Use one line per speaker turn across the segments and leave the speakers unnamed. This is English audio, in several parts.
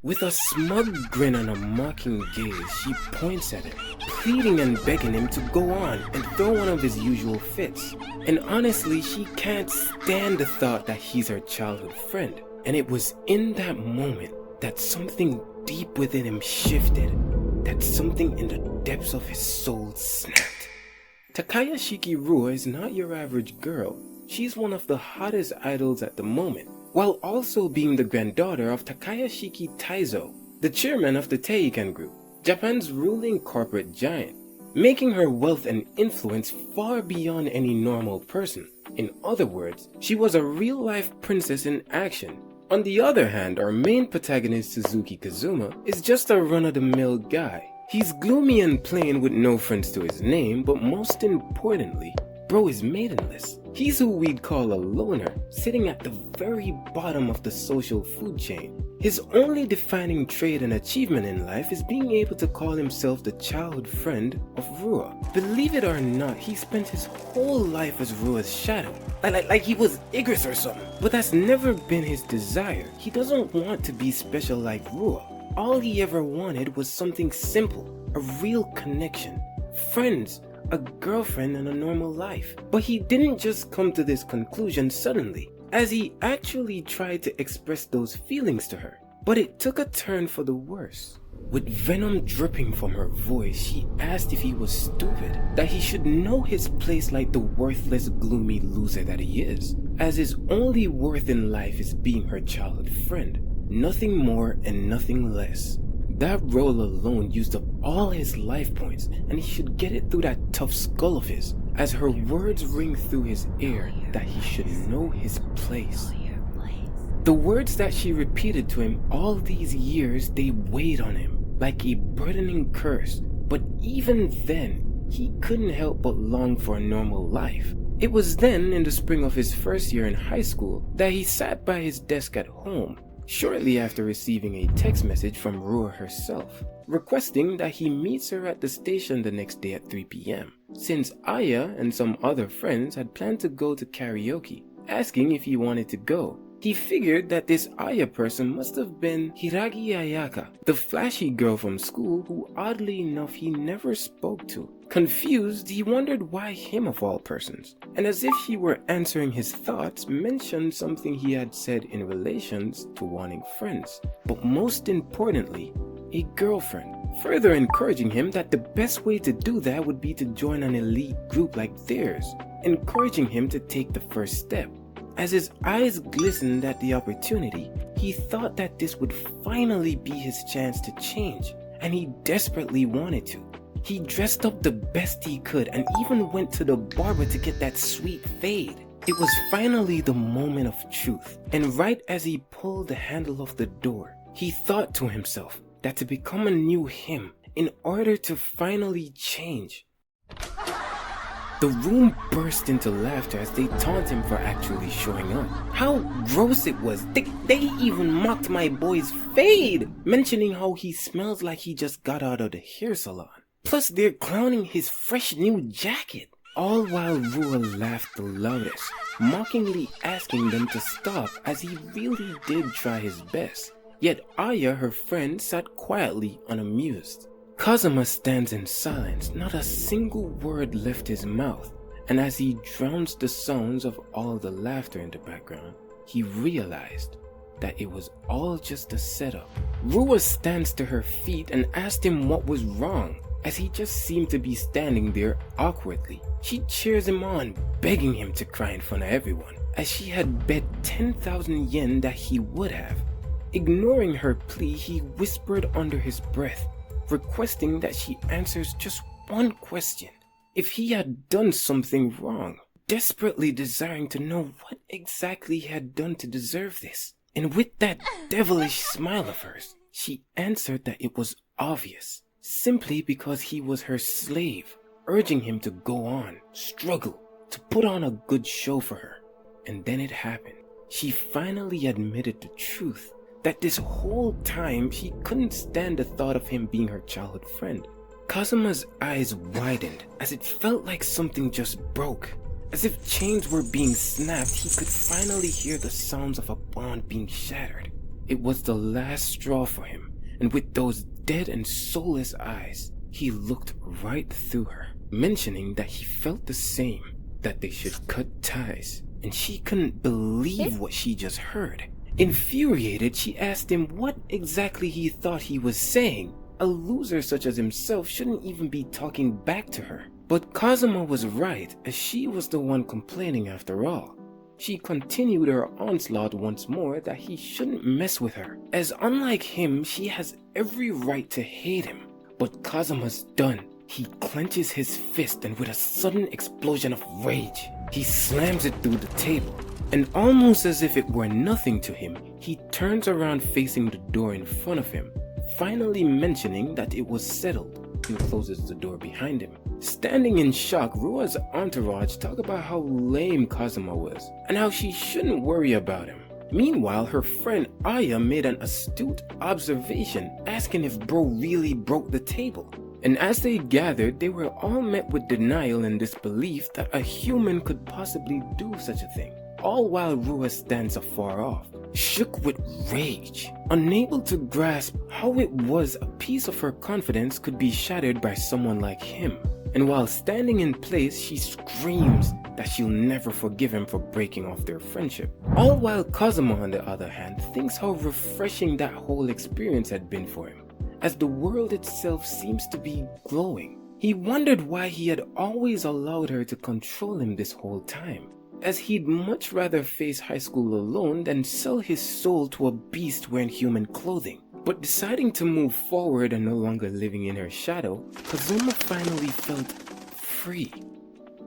With a smug grin and a mocking gaze, she points at him, pleading and begging him to go on and throw one of his usual fits. And honestly, she can't stand the thought that he's her childhood friend. And it was in that moment that something deep within him shifted, that something in the depths of his soul snapped. Takayashiki Rua is not your average girl. She's one of the hottest idols at the moment, while also being the granddaughter of Takayashiki Taizo, the chairman of the Teiken Group, Japan's ruling corporate giant, making her wealth and influence far beyond any normal person. In other words, she was a real-life princess in action. On the other hand, our main protagonist Suzuki Kazuma is just a run-of-the-mill guy. He's gloomy and plain with no friends to his name, but most importantly, bro is maidenless. He's who we'd call a loner, sitting at the very bottom of the social food chain. His only defining trait and achievement in life is being able to call himself the childhood friend of Rua. Believe it or not, he spent his whole life as Rua's shadow. Like he was Igris or something. But that's never been his desire. He doesn't want to be special like Rua. All he ever wanted was something simple, a real connection, friends, a girlfriend and a normal life. But he didn't just come to this conclusion suddenly, as he actually tried to express those feelings to her. But it took a turn for the worse. With venom dripping from her voice, she asked if he was stupid, that he should know his place like the worthless, gloomy loser that he is, as his only worth in life is being her childhood friend. Nothing more and nothing less. That role alone used up all his life points, and he should get it through that tough skull of his, as her words ring through his ear that he should know his place. The words that she repeated to him all these years, they weighed on him like a burdening curse, but even then, he couldn't help but long for a normal life. It was then, in the spring of his first year in high school, that he sat by his desk at home, shortly after receiving a text message from Rua herself, requesting that he meets her at the station the next day at 3 p.m. since Aya and some other friends had planned to go to karaoke, asking if he wanted to go. He figured that this Aya person must have been Hiragi Ayaka, the flashy girl from school who oddly enough he never spoke to. Confused, he wondered why him of all persons, and as if he were answering his thoughts, mentioned something he had said in relations to wanting friends, but most importantly, a girlfriend, further encouraging him that the best way to do that would be to join an elite group like theirs, encouraging him to take the first step. As his eyes glistened at the opportunity, he thought that this would finally be his chance to change, and he desperately wanted to. He dressed up the best he could and even went to the barber to get that sweet fade. It was finally the moment of truth, and right as he pulled the handle of the door, he thought to himself that to become a new him, in order to finally change. The room burst into laughter as they taunted him for actually showing up. How gross it was. They even mocked my boy's fade, mentioning how he smells like he just got out of the hair salon. Plus they're clowning his fresh new jacket. All while Rua laughed the loudest, mockingly asking them to stop as he really did try his best. Yet Aya, her friend, sat quietly unamused. Kazuma stands in silence, not a single word left his mouth, and as he drowns the sounds of all the laughter in the background, he realized that it was all just a setup. Rua stands to her feet and asked him what was wrong, as he just seemed to be standing there awkwardly. She cheers him on, begging him to cry in front of everyone, as she had bet 10,000 yen that he would have. Ignoring her plea, he whispered under his breath, requesting that she answers just one question. If he had done something wrong, desperately desiring to know what exactly he had done to deserve this. And with that devilish smile of hers, she answered that it was obvious, simply because he was her slave, urging him to go on, struggle, to put on a good show for her. And then it happened. She finally admitted the truth, that this whole time she couldn't stand the thought of him being her childhood friend. Kazuma's eyes widened as it felt like something just broke. As if chains were being snapped, he could finally hear the sounds of a bond being shattered. It was the last straw for him, and with those dead and soulless eyes, he looked right through her, mentioning that he felt the same, that they should cut ties, and she couldn't believe what she just heard. Infuriated, she asked him what exactly he thought he was saying. A loser such as himself shouldn't even be talking back to her. But Kazuma was right, as she was the one complaining after all. She continued her onslaught once more that he shouldn't mess with her, as unlike him, she has every right to hate him. But Kazuma's done. He clenches his fist and with a sudden explosion of rage, he slams it through the table. And almost as if it were nothing to him, he turns around facing the door in front of him, finally mentioning that it was settled, and closes the door behind him. Standing in shock, Rua's entourage talk about how lame Kazuma was, and how she shouldn't worry about him. Meanwhile, her friend Aya made an astute observation, asking if bro really broke the table. And as they gathered, they were all met with denial and disbelief that a human could possibly do such a thing. All while Rua stands afar off, shook with rage, unable to grasp how it was a piece of her confidence could be shattered by someone like him. And while standing in place, she screams that she'll never forgive him for breaking off their friendship. All while Kazuma, on the other hand, thinks how refreshing that whole experience had been for him, as the world itself seems to be glowing. He wondered why he had always allowed her to control him this whole time, as he'd much rather face high school alone than sell his soul to a beast wearing human clothing. But deciding to move forward and no longer living in her shadow, Kazuma finally felt free.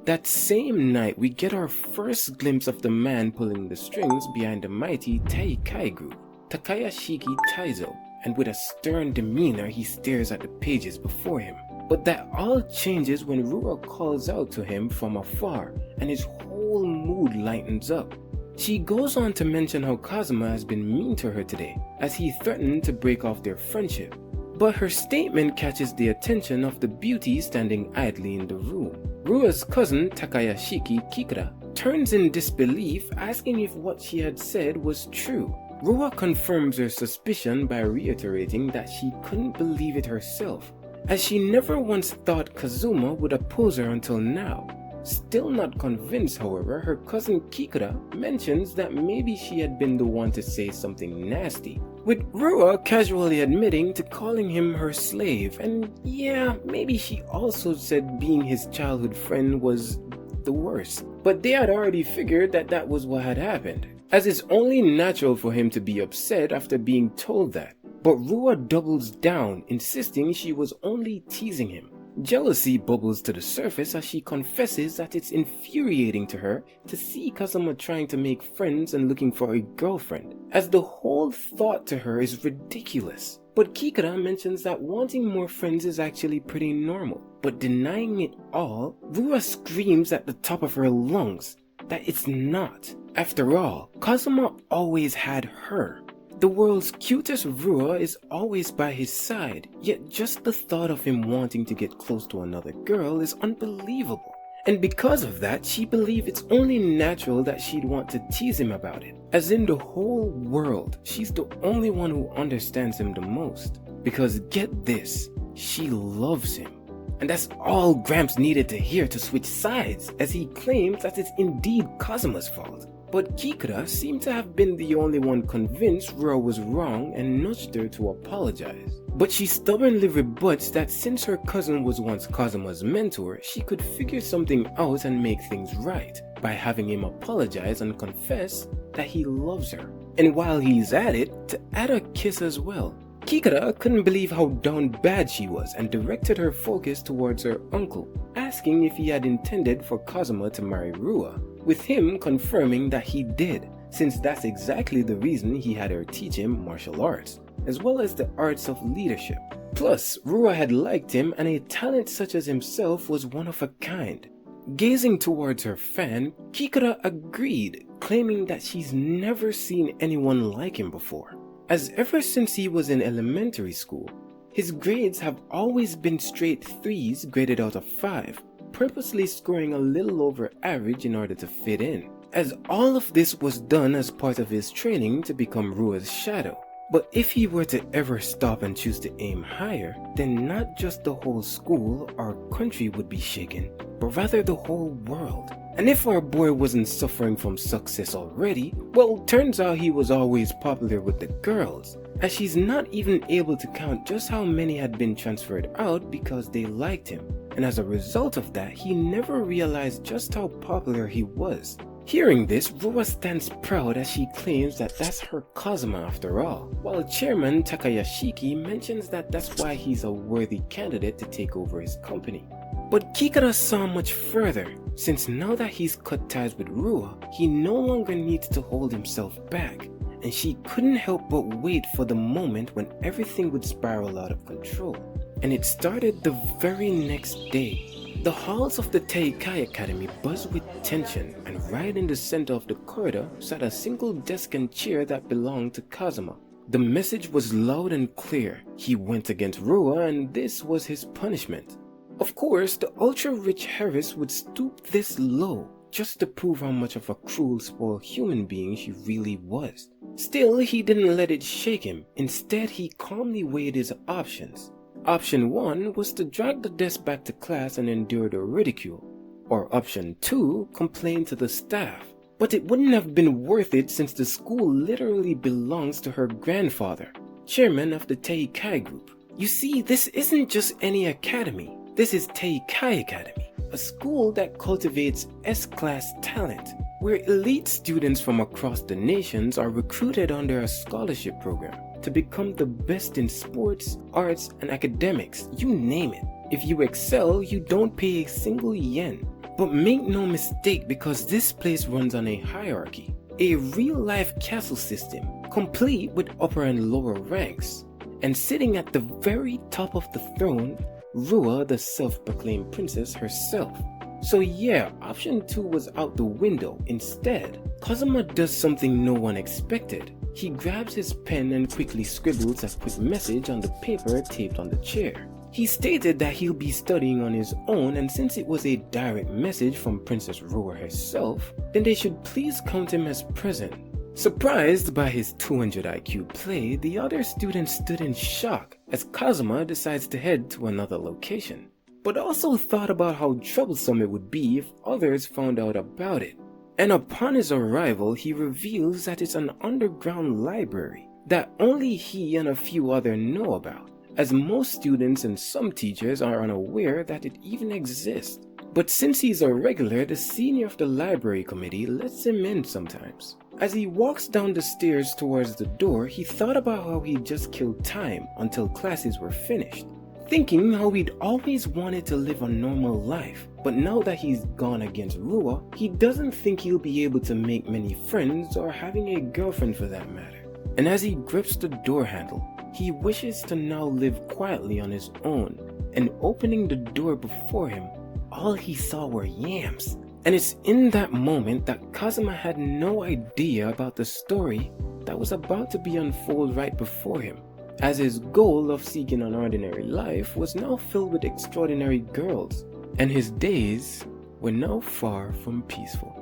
That same night, we get our first glimpse of the man pulling the strings behind the mighty Taikai group, Takayashiki Taizo, and with a stern demeanor he stares at the pages before him. But that all changes when Rua calls out to him from afar, and his whole mood lightens up. She goes on to mention how Kazuma has been mean to her today, as he threatened to break off their friendship. But her statement catches the attention of the beauty standing idly in the room. Rua's cousin Takayashiki Kikura turns in disbelief, asking if what she had said was true. Rua confirms her suspicion by reiterating that she couldn't believe it herself, as she never once thought Kazuma would oppose her until now. Still not convinced, however, her cousin Kikura mentions that maybe she had been the one to say something nasty, with Rua casually admitting to calling him her slave, and yeah, maybe she also said being his childhood friend was the worst. But they had already figured that that was what had happened, as it's only natural for him to be upset after being told that. But Rua doubles down, insisting she was only teasing him. Jealousy bubbles to the surface as she confesses that it's infuriating to her to see Kazuma trying to make friends and looking for a girlfriend, as the whole thought to her is ridiculous. But Kikura mentions that wanting more friends is actually pretty normal, but denying it all, Rua screams at the top of her lungs that it's not. After all, Kazuma always had her. The world's cutest Rua is always by his side, yet just the thought of him wanting to get close to another girl is unbelievable. And because of that, she believes it's only natural that she'd want to tease him about it. As in the whole world, she's the only one who understands him the most. Because get this, she loves him. And that's all Gramps needed to hear to switch sides, as he claims that it's indeed Kazuma's fault. But Kikura seemed to have been the only one convinced Rua was wrong and nudged her to apologize. But she stubbornly rebuts that since her cousin was once Kazuma's mentor, she could figure something out and make things right by having him apologize and confess that he loves her. And while he's at it, to add a kiss as well. Kikura couldn't believe how down bad she was and directed her focus towards her uncle, asking if he had intended for Kazuma to marry Rua, with him confirming that he did, since that's exactly the reason he had her teach him martial arts, as well as the arts of leadership. Plus, Rua had liked him, and a talent such as himself was one of a kind. Gazing towards her fan, Kikura agreed, claiming that she's never seen anyone like him before, as ever since he was in elementary school, his grades have always been straight 3s graded out of 5, purposely scoring a little over average in order to fit in, as all of this was done as part of his training to become Rua's shadow. But if he were to ever stop and choose to aim higher, then not just the whole school or country would be shaken, but rather the whole world. And if our boy wasn't suffering from success already, well, turns out he was always popular with the girls, as she's not even able to count just how many had been transferred out because they liked him. And as a result of that, he never realized just how popular he was. Hearing this, Rua stands proud as she claims that that's her Kazuma after all, while Chairman Takayashiki mentions that that's why he's a worthy candidate to take over his company. But Kikara saw much further, since now that he's cut ties with Rua, he no longer needs to hold himself back, and she couldn't help but wait for the moment when everything would spiral out of control. And it started the very next day. The halls of the Teikai Academy buzzed with tension, and right in the center of the corridor sat a single desk and chair that belonged to Kazuma. The message was loud and clear. He went against Rua, and this was his punishment. Of course, the ultra-rich Harris would stoop this low, just to prove how much of a cruel, spoiled human being she really was. Still, he didn't let it shake him. Instead, he calmly weighed his options. Option 1 was to drag the desk back to class and endure the ridicule. Or option 2, complain to the staff. But it wouldn't have been worth it since the school literally belongs to her grandfather, chairman of the Teikai group. You see, this isn't just any academy. This is Teikai Academy, a school that cultivates S-class talent, where elite students from across the nations are recruited under a scholarship program to become the best in sports, arts, and academics, you name it. If you excel, you don't pay a single yen. But make no mistake, because this place runs on a hierarchy, a real-life castle system, complete with upper and lower ranks. And sitting at the very top of the throne, Rua, the self-proclaimed princess herself. So yeah, option 2 was out the window. Instead, Kazuma does something no one expected. He grabs his pen and quickly scribbles a quick message on the paper taped on the chair. He stated that he'll be studying on his own, and since it was a direct message from Princess Rua herself, then they should please count him as present. Surprised by his 200 IQ play, the other students stood in shock as Kazuma decides to head to another location, but also thought about how troublesome it would be if others found out about it. And upon his arrival, he reveals that it's an underground library that only he and a few others know about, as most students and some teachers are unaware that it even exists. But since he's a regular, the senior of the library committee lets him in sometimes. As he walks down the stairs towards the door, he thought about how he just killed time until classes were finished, thinking how he'd always wanted to live a normal life. But now that he's gone against Rua, he doesn't think he'll be able to make many friends or having a girlfriend for that matter. And as he grips the door handle, he wishes to now live quietly on his own, and opening the door before him, all he saw were yams. And it's in that moment that Kazuma had no idea about the story that was about to be unfolded right before him, as his goal of seeking an ordinary life was now filled with extraordinary girls, and his days were now far from peaceful.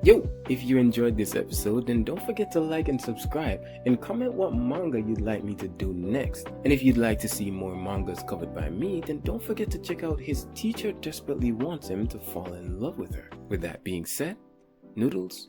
Yo, if you enjoyed this episode, then don't forget to like and subscribe, and comment what manga you'd like me to do next. And if you'd like to see more mangas covered by me, then don't forget to check out His Teacher Desperately Wants Him to Fall in Love with Her. With that being said, noodles.